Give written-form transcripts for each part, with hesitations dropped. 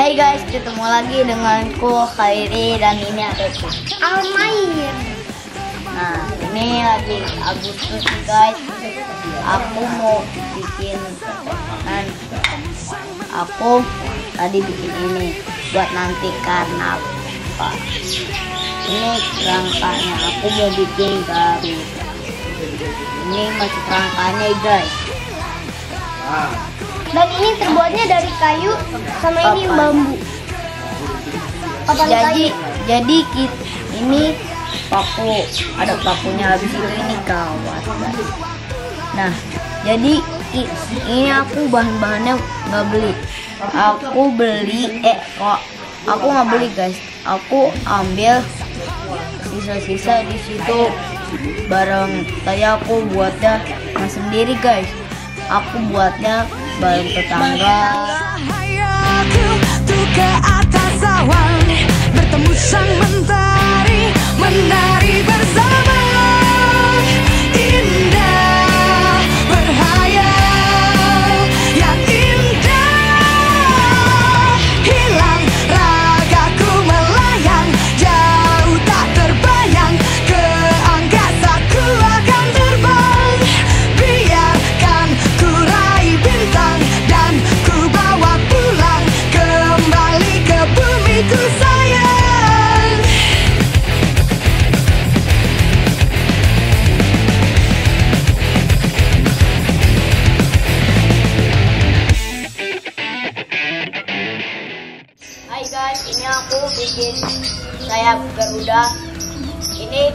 Hai guys, ketemu lagi denganku Khairi dan ini adikku Almair. Nah, ini lagi Agustus guys. Aku mau bikin aku tadi bikin ini buat nanti karnaval. Ini kerangkanya aku mau bikin baru. Ini masih kerangkanya guys. Dan ini terbuatnya dari kayu sama ini bambu. Jadi ini paku, ada pakunya, habis itu ini kawat guys. Nah, jadi ini aku bahan-bahannya nggak beli. Aku nggak beli guys. Aku ambil sisa-sisa di situ bareng saya. Aku buatnya sendiri guys. Aku buatnya bareng tetangga. Ke atas awan bertemu sang mentari, menari bersama indah berhayal yang indah. Hilang ragaku melayang jauh tak terbayang, ke angkasa ku akan terbang. Biarkan ku raih bintang dan ku bawa pulang kembali ke bumiku sayang. Hai guys, ini aku bikin sayap Garuda. Ini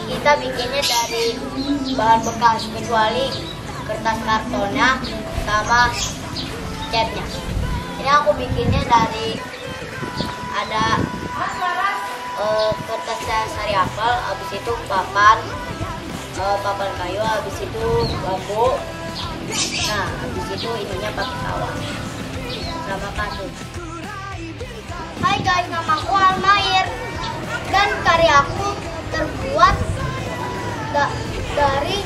kita bikinnya dari bahan bekas kecuali kertas kartonnya sama catnya. Ini aku bikinnya dari ada kertasnya sari apel, habis itu papan kayu, habis itu bambu. Nah, habis itu ininya pakai kawat sama kasut. Hai guys, namaku Almair dan karyaku terbuat dari